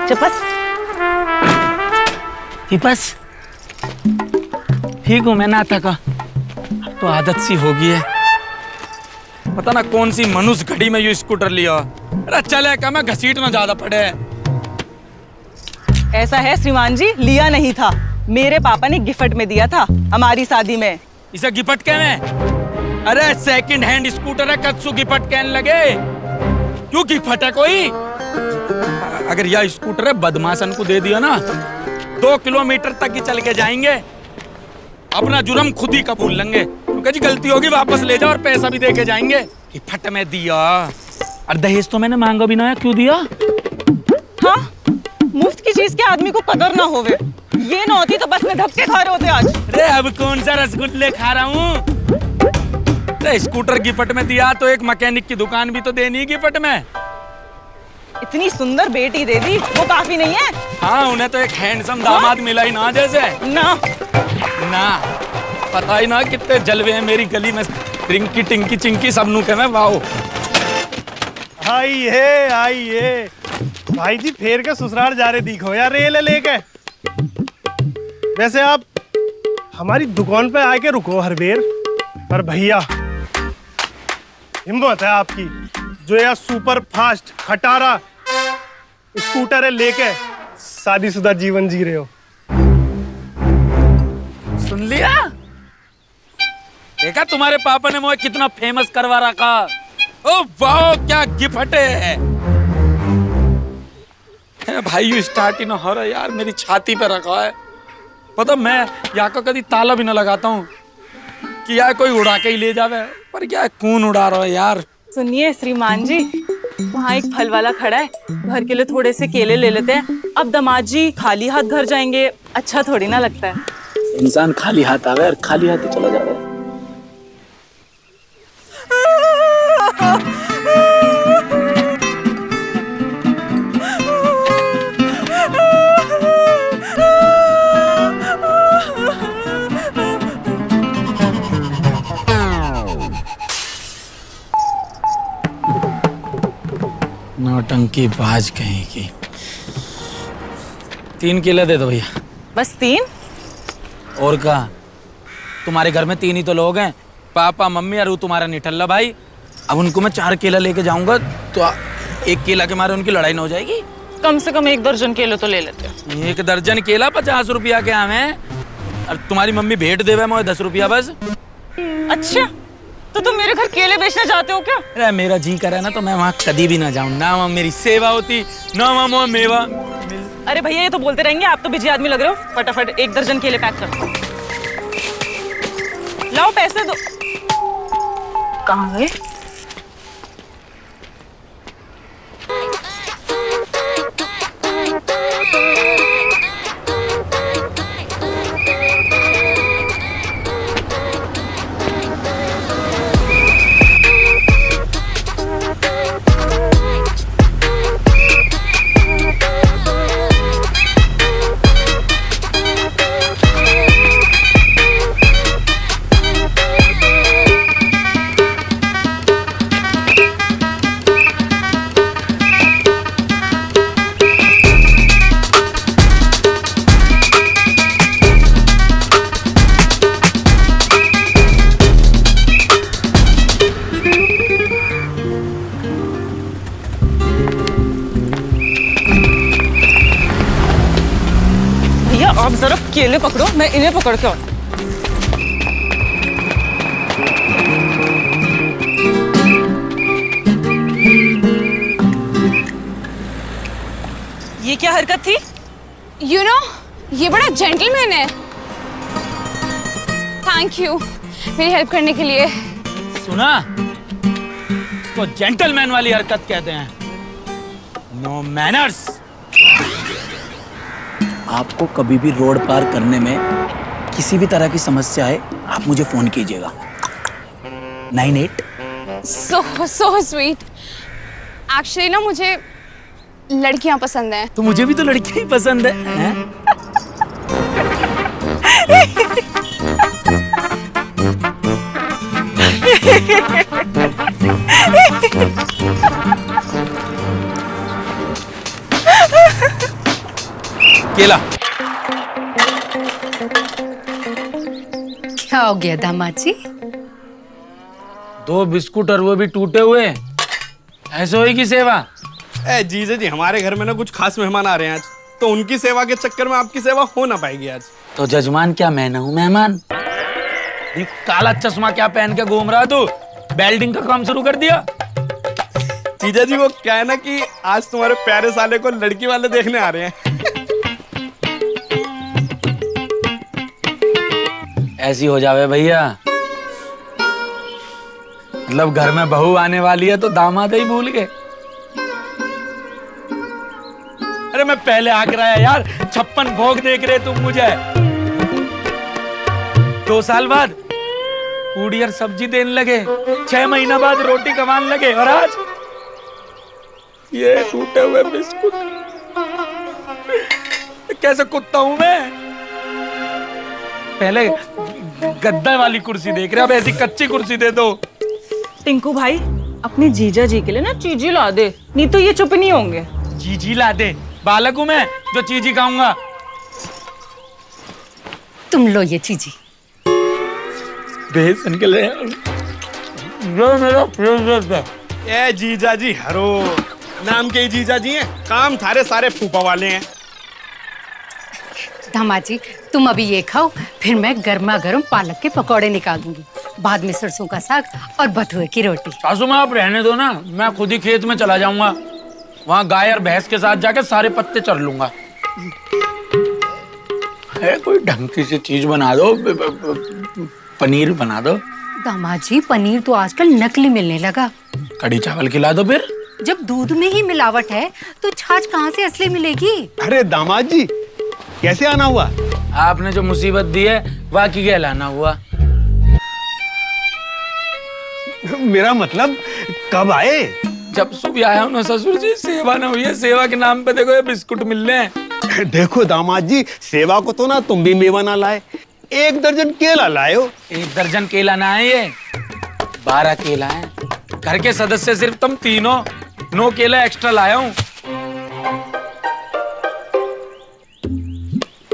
चपस बस ठीक हूँ मैं ना थका, अब तो आदत सी हो गई है। पता ना कौन सी मनुष्य घड़ी में ये स्कूटर लिया। अरे चले क्या मैं घसीट ना ज्यादा पड़े। ऐसा है श्रीमान जी, लिया नहीं था, मेरे पापा ने गिफ्ट में दिया था हमारी शादी में। इसे गिफ्ट कहने? अरे सेकंड हैंड स्कूटर है, कत्सु गिफ्ट कहने लगे। क्यों गिफ्ट है कोई? अगर यह स्कूटर है बदमाशन को दे दिया ना, 2 किलोमीटर तक ही चल के जाएंगे, अपना जुर्म खुद ही कबूल लेंगे। क्योंकि जी गलती होगी वापस ले जाओ और पैसा भी दे के जाएंगे कि फट में दिया। और दहेज तो मैंने मांगा भी ना है, क्यों दिया? हाँ, मुफ्त की चीज के आदमी को कदर ना होवे। ये ना होती तो बस में धक्के खा रहे होते आज। अरे अब कौन सा रसगुल्ले खा रहा हूँ? स्कूटर गिफ्ट में दिया तो एक मैकेनिक की दुकान भी तो देनी है गिफ्ट में। इतनी सुंदर बेटी दे दी, वो काफी नहीं है? हाँ, उन्हें तो एक हैंडसम दामाद मिला ही ना जैसे। ना पता ही ना कितने जलवे हैं मेरी गली में। रिंकी टिंकी चिंकी सब नु के मैं वाओ। आइए भाई जी, फेर के ससुराल जा रहे दिखो यार रेल लेके। वैसे आप हमारी दुकान पे आके रुको हर बेर, पर भैया हिम्मत है आपकी, जो यार सुपर फास्ट खटारा स्कूटर है लेके शादीशुदा जीवन जी रहे हो। सुन लिया? देखा तुम्हारे पापा ने मुझे कितना फेमस करवा रखा। ओ वाह क्या गिफ्ट है भाई। यू स्टार्ट ही ना हो रहा यार, मेरी छाती पे रखा है। पता मैं यहाँ का कभी ताला भी ना लगाता हूँ कि यार कोई उड़ा के ही ले जावे, पर क्या कौन उड़ा रहा है यार। सुनिए श्रीमान जी, वहाँ एक फल वाला खड़ा है, घर के लिए थोड़े से केले ले लेते हैं। अब दामाद जी खाली हाथ घर जाएंगे, अच्छा थोड़ी ना लगता है। इंसान खाली हाथ आवे और खाली हाथ ही चला जावे। नौटंकी बाज कहीं की। 3 केले दे दो भैया। बस 3? और का तुम्हारे घर में 3 ही तो लोग हैं, पापा मम्मी और तुम्हारा निठल्ला भाई। अब उनको मैं 4 केला लेके जाऊंगा तो 1 केला के मारे उनकी लड़ाई ना हो जाएगी। कम से कम 1 दर्जन केले तो ले लेते हैं। 1 दर्जन केला 50 रुपया के आम है, और तुम्हारी मम्मी भेंट देवे मुझे 10 रुपया बस। अच्छा, तो तुम मेरे घर केले बेचने जाते हो क्या? अरे मेरा जी करे ना तो मैं वहाँ कभी भी ना जाऊँ, ना वहाँ मेरी सेवा होती ना वहाँ मेवा। अरे भैया ये तो बोलते रहेंगे, आप तो बिजी आदमी लग रहे हो। फटाफट 1 दर्जन केले पैक कर। लाओ पैसे दो। कहाँ गए? आप जरा केले पकड़ो, मैं इन्हें पकड़ के आऊं। ये क्या हरकत थी? You know, ये बड़ा जेंटलमैन है। थैंक यू मेरी हेल्प करने के लिए। सुना, इसको जेंटलमैन वाली हरकत कहते हैं, नो मैनर्स। आपको कभी भी रोड पार करने में किसी भी तरह की समस्या है, आप मुझे फोन कीजिएगा। 98। So sweet। एक्चुअली ना मुझे लड़कियां पसंद हैं। तो मुझे भी तो लड़कियां ही पसंद है। केला। क्या हो गया दामाद जी? 2 बिस्कुट और वो भी टूटे हुए, ऐसे होगी सेवा? ए जीजा जी, हमारे घर में ना कुछ खास मेहमान आ रहे हैं आज, तो उनकी सेवा के चक्कर में आपकी सेवा हो ना पाएगी आज। तो जजमान क्या मैं ना हूं मेहमान? ये काला चश्मा क्या पहन के घूम रहा तू? बेल्डिंग का काम शुरू कर दिया? जीजा जी, वो क्या है ना कि आज तुम्हारे प्यारे साले को लड़की वाले देखने आ रहे हैं। ऐसी हो जावे भैया, मतलब घर में बहू आने वाली है तो दामाद ही भूल गए। अरे मैं पहले आकर आया यार, 56 भोग देख रहे तुम मुझे। 2 साल बाद पूड़ी और सब्जी देने लगे, 6 महीना बाद रोटी कमाने लगे, और आज ये टूटे हुए बिस्कुट। कैसे कुत्ता हूं मैं? पहले गद्दा वाली कुर्सी देख रहे, अब ऐसी कच्ची कुर्सी दे दो। टिंकू भाई, अपनी जीजा जी के लिए ना चीजी ला दे, नहीं तो ये चुप नहीं होंगे। चीजी ला दे? बालक हूं मैं जो चीजी खाऊंगा? तुम लो ये चीजी। बेसन के लिए जो मेरा फेवरेट है। ए जीजा जी हरो, नाम के ही जीजा जी हैं, काम थारे सारे फूफा वाले हैं। दामाद जी, तुम अभी ये खाओ, फिर मैं गर्मा गर्म पालक के पकौड़े निकाल दूंगी, बाद में सरसों का साग और बथुए की रोटी। सासू माँ आप रहने दो ना, मैं खुद ही खेत में चला जाऊंगा, वहाँ गाय और भैंस के साथ जाके सारे पत्ते चढ़ लूंगा। है कोई ढंग की सी चीज बना दो, पनीर बना दो। दामाद जी, पनीर तो आजकल नकली मिलने लगा। कढ़ी चावल खिला दो फिर। जब दूध में ही मिलावट है तो छाछ कहाँ से असली मिलेगी? अरे दामाद जी, कैसे आना हुआ? आपने जो मुसीबत दी है वाकई कहलाना हुआ। मेरा मतलब कब आए? जब सुबह आया हूँ ना ससुर जी, सेवा ना हुई है, सेवा के नाम पे देखो ये बिस्कुट मिल रहे हैं। देखो दामाद जी, सेवा को तो ना तुम भी मेवा ना लाए, 1 दर्जन केला लाए हो। 1 दर्जन केला ना है ये, 12 केला है। घर के सदस्य सिर्फ तुम तीनों, 9 केला एक्स्ट्रा लाया हूँ।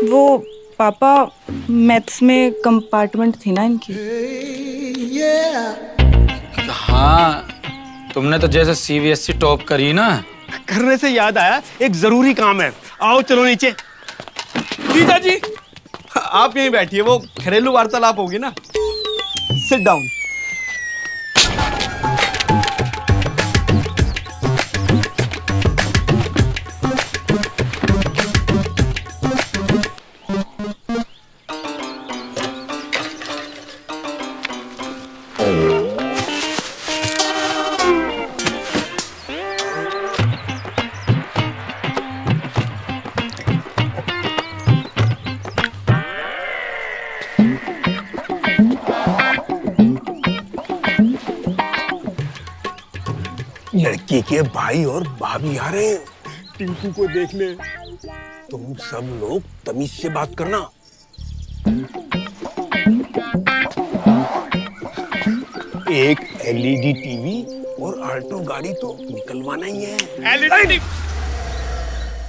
वो पापा, मैथ्स में कंपार्टमेंट थी ना इनकी। हाँ, तुमने तो जैसे CBSE टॉप करी ना। करने से याद आया, एक जरूरी काम है, आओ चलो नीचे। जीजा जी आप यहीं बैठिए, वो घरेलू वार्तालाप होगी ना। Sit down. लड़की के भाई और भाभी आ रहे हैं टिंकू को देखने। तुम सब लोग तमीज से बात करना। एक LED टीवी और आल्टो गाड़ी तो निकलवाना ही है। LED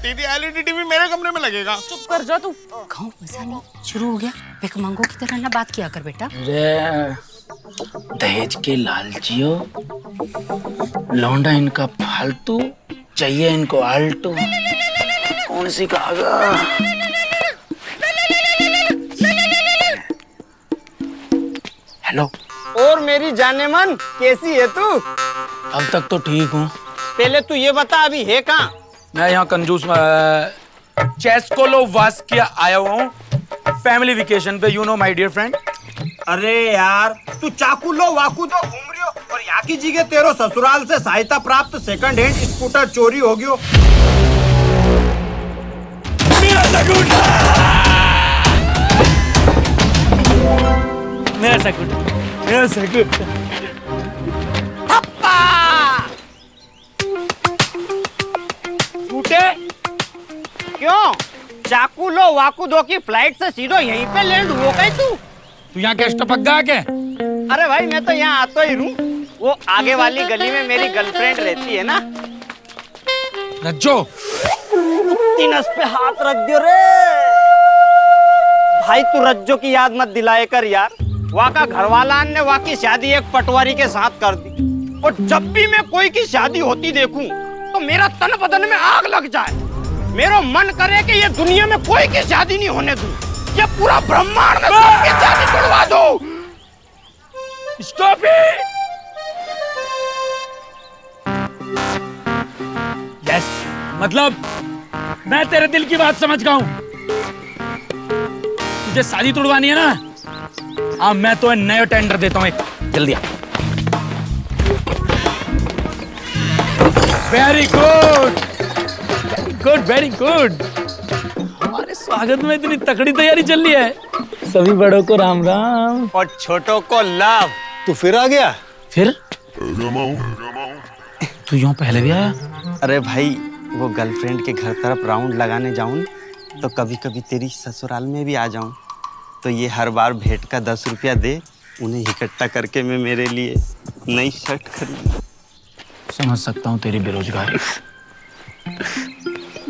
टीवी मेरे कमरे में लगेगा। चुप कर जा तू। गाँव मजा नहीं शुरू हो गया। भिखमंगों की तरह ना बात किया कर बेटा। अरे दहेज के लालचियों, लौंडा इनका फालतू, चाहिए इनको आल्टो। कौन सी कहागा? हेलो। और मेरी जाने मन, कैसी है तू? अब तक तो ठीक हूँ। पहले तू ये बता, अभी है कहाँ? मैं यहाँ कंजूस चेस्कोलोवास्किया आया हुआ हूँ, फैमिली वेकेशन पे, you know my dear friend. अरे यार, तू चाकू लो वाकू तो घूम रही हो, और यहाँ की जगह तेरो ससुराल से सहायता प्राप्त सेकंड हैंड स्कूटर चोरी हो गयो। मेरा स्कूटर, मेरा स्कूटर, मेरा स्कूटर। छूटे क्यों? चाकू लो वाकू दो की फ्लाइट से सीधो यहीं पे लैंड हो गई तू। तू यहाँ कैसे टपक गया क्या? अरे भाई, मैं तो यहाँ आता ही हूँ, वो आगे वाली गली में मेरी गर्लफ्रेंड रहती है ना। रज्जो, टूटती नस पे हाथ रख दियो रे। भाई तू रज्जो की याद मत दिलाए कर यार। वहाँ का घरवाला ने वहाँ की शादी एक पटवारी के साथ कर दी, और जब भी मैं कोई की शादी होती देखूं तो मेरा तन बदन में आग लग जाए। मेरा मन करे कि ये दुनिया में कोई की शादी नहीं होने दूं, ये पूरा ब्रह्मांड में सबकी शादी तोड़वा दो। Stop it. यस, मतलब मैं तेरे दिल की बात समझ गया हूं। तुझे शादी तुड़वानी है ना? हाँ, मैं तो नया टेंडर देता हूं एक, जल्दी आ। Very good, good, very good. हमारे स्वागत में इतनी तकड़ी तैयारी चल रही है। सभी बड़ों को राम राम और छोटों को लव। तू फिर आ गया? फिर तू यूं पहले भी आया? अरे भाई, वो गर्लफ्रेंड के घर तरफ राउंड लगाने जाऊं तो कभी कभी तेरी ससुराल में भी आ जाऊं, तो ये हर बार भेंट का 10 रुपया दे, उन्हें इकट्ठा करके मैं मेरे लिए नई शर्ट खरीद। समझ सकता हूँ तेरी बेरोजगारी।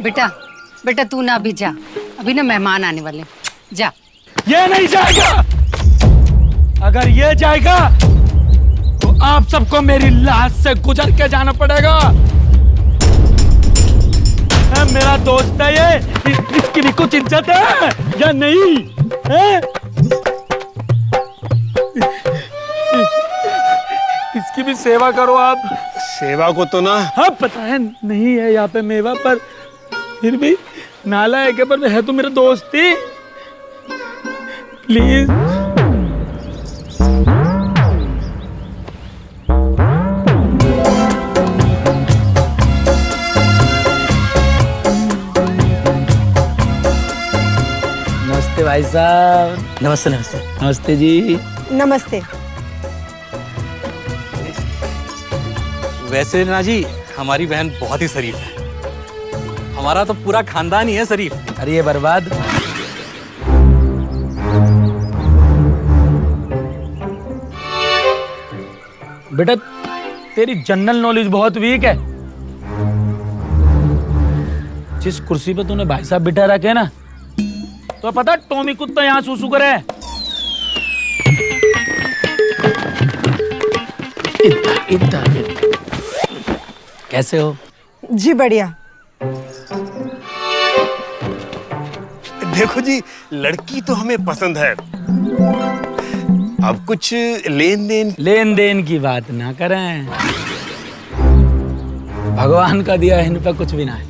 बेटा बेटा तू ना अभी जा, अभी ना मेहमान आने वाले, जा। ये नहीं जाएगा। अगर ये जाएगा तो आप सबको मेरी लाश से गुजर के जाना पड़ेगा। मेरा दोस्त है ये, इसकी भी कुछ इज्जत है या नहीं है? इसकी भी सेवा करो आप। सेवा को तो ना। हाँ पता है नहीं है यहाँ पे मेवा, पर फिर भी नालायक है, पर है तो मेरा दोस्त ही। प्लीज। नमस्ते भाई साहब। नमस्ते नमस्ते नमस्ते जी। नमस्ते। वैसे ना जी, हमारी बहन बहुत ही शरीफ है। हमारा तो पूरा खानदान ही है शरीफ। अरे ये बर्बाद। बेटा तेरी जनरल नॉलेज बहुत वीक है। जिस कुर्सी पे तूने भाई साहब बिठा रखे ना, तो पता टॉमी कुत्ता यहाँ सूसू करे। इधर कैसे हो? जी बढ़िया। देखो जी, लड़की तो हमें पसंद है, अब कुछ लेन देन की बात ना करें। भगवान का दिया इन पे कुछ भी ना है,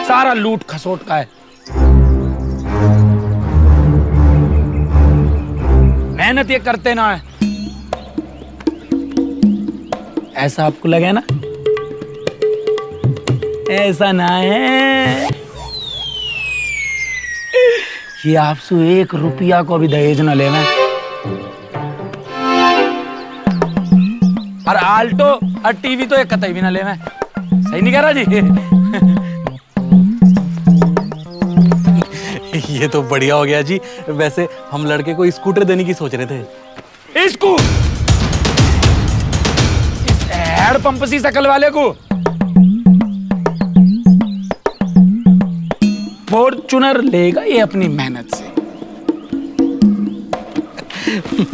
सारा लूट खसोट का है। मेहनत ये करते ना है, ऐसा आपको लगे ना? ऐसा ना है कि आपसे 1 रुपया को भी दहेज न लेना। और आल्टो और टीवी तो एक कतई भी ना लेना। सही नहीं कह रहा जी? ये तो बढ़िया हो गया जी। वैसे हम लड़के को स्कूटर देने की सोच रहे थे। इसको इस हेड पंप सी शकल वाले को फॉर्च्यूनर लेगा ये अपनी मेहनत से।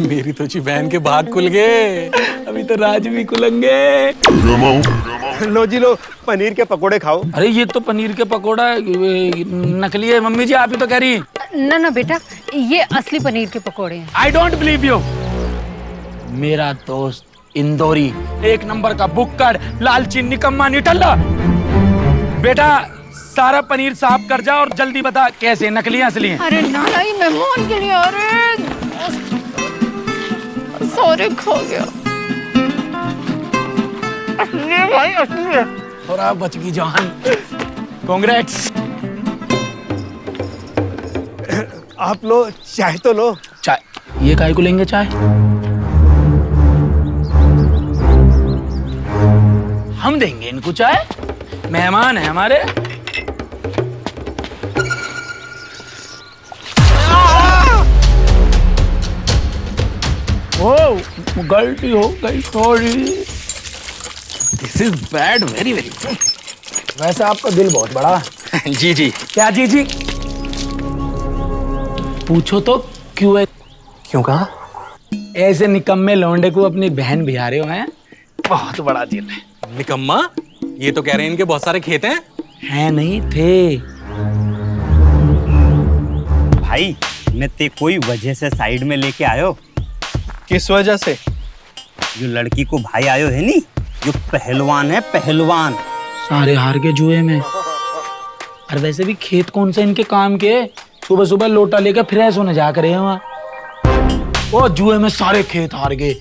मेरी तो जी बहन के भाग खुल गए, अभी तो राज भी खुलेंगे। लो जी लो, पनीर के पकोड़े खाओ। अरे ये तो पनीर के पकोड़ा नकली है। मम्मी जी आप ही तो कह रही। ना ना बेटा, ये असली पनीर के पकोड़े हैं। I don't believe you. मेरा दोस्त इंदौरी, 1 नंबर का बुक्कड़, लालची, निकम्मा, निठल्ला। बेटा सारा पनीर साफ कर जा और जल्दी बता कैसे नकली असली है। अरे ना ना, ये मेहमान के लिए। अरे सॉरी, खो गया। असली भाई असली है। थोड़ा बच गई जान। कांग्रेट्स। आप लो, चाय तो लो। चाय ये काहे को लेंगे चाय? हम देंगे इनको चाय, मेहमान है हमारे। ओ गलती हो गई, sorry. This is bad, very very. वैसे आपका दिल बहुत बड़ा। जी जी। क्या जी जी? पूछो तो क्यों है? क्यों कहा? ऐसे निकम्मे लौंडे को अपनी बहन बिहारे हो हैं? बहुत बड़ा दिल है। निकम्मा? ये तो कह रहे हैं इनके बहुत सारे खेत हैं। हैं नहीं थे। भाई मैं ते कोई वजह से साइड में लेके आयो। किस वजह से? जो लड़की को भाई आयो है नी, जो पहलवान है, पहलवान। सारे हार के जुए में। और वैसे भी खेत कौन से इनके काम के? सुबह सुबह लोटा लेकर फ्रेश होने जा करे हैं वहाँ। वो जुए में सारे खेत हार गए।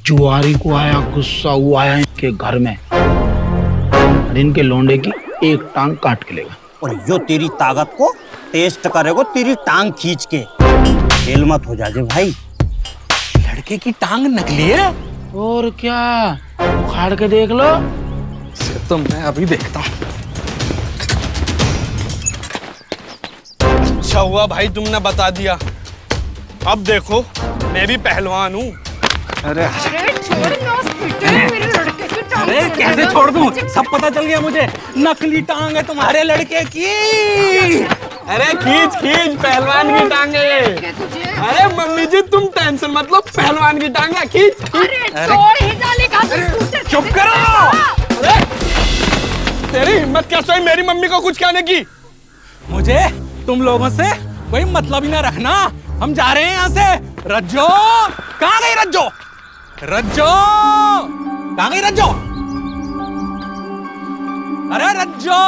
जुआरी को आया गुस्सा, वो आया इनके घर में और इनके लौंडे की एक टांग काट के लेगा। और जो तेरी ताकत को टेस्ट करेगो तेरी टांग खींच के। खेल मत हो जाजे भाई। लड़के की टांग नकली है? और क्या, उखाड़ के देख लो। तो मैं अभी देखता हूँ। अच्छा हुआ भाई तुमने बता दिया। अब देखो मैं भी पहलवान हूँ। अरे कैसे छोड़ दूं? सब पता चल गया मुझे। नकली टांग है तुम्हारे लड़के की। अरे खींच खींच पहलवान की टांगे। अरे मम्मी जी तुम टेंशन मत लो, पहलवान की टांगे खींच। चुप करो। अरे तेरी हिम्मत कैसे हुई मेरी मम्मी को कुछ कहने की? मुझे तुम लोगों से कोई मतलब ही ना रखना। हम जा रहे हैं यहाँ से। रज्जो कहाँ गई? रज्जो, रज्जो कहाँ गई? रज्जो, अरे रज्जो।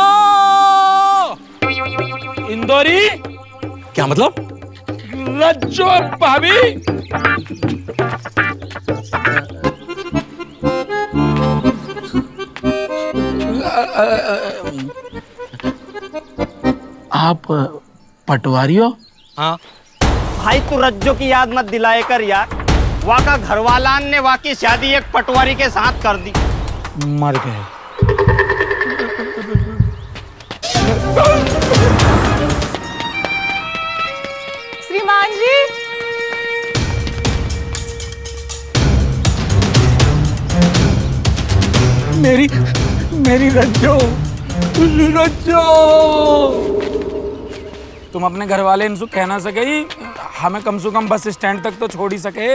इंदौरी? क्या मतलब? रज्जो भाभी। आप पटवारी हो? हाँ। भाई तू रज्जो की याद मत दिलाए कर यार। वाका घरवालान ने वाकी शादी एक पटवारी के साथ कर दी। मर गए। श्रीमान जी, मेरी रज्जो, रज्जो। तुम अपने घर वाले इनसे कह ना सके, हमें कम से कम बस स्टैंड तक तो छोड़ ही सके।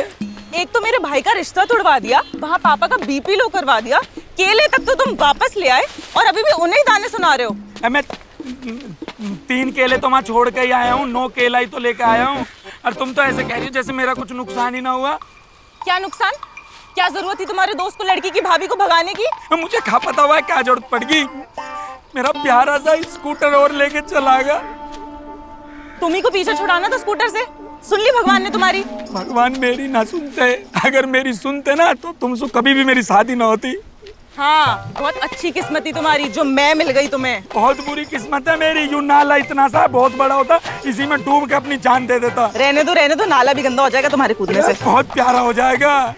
एक तो मेरे भाई का रिश्ता तोड़वा दिया, वहाँ पापा का बीपी लो करवा दिया, केले तक तो तुम वापस ले आए और अभी भी उन्हें ही दाने सुना रहे हो। मैं 3 केले तो वहाँ छोड़ के ही आया हूँ, 9 केला ही तो लेकर आया हूँ और तुम तो ऐसे कह रही हो जैसे मेरा कुछ नुकसान ही ना हुआ। क्या नुकसान? क्या जरूरत थी तुम्हारे दोस्त को लड़की की भाभी को भगाने की? मुझे क्या पता हुआ क्या जरूरत पड़ गई। मेरा प्यारा सा स्कूटर और लेके चला गया। तुम्ही को पीछे छुड़ाना था स्कूटर से। सुन ली भगवान ने तुम्हारी? भगवान मेरी ना सुनते, अगर मेरी सुनते ना तो तुमसे कभी भी मेरी शादी ना होती। हाँ, बहुत अच्छी किस्मत थी तुम्हारी जो मैं मिल गई तुम्हें। बहुत बुरी किस्मत है मेरी। यूं नाला इतना सा बहुत बड़ा होता, इसी में डूब के अपनी जान दे देता। रहने दो, नाला भी गंदा हो जाएगा तुम्हारे कूदने से। बहुत प्यारा हो जाएगा।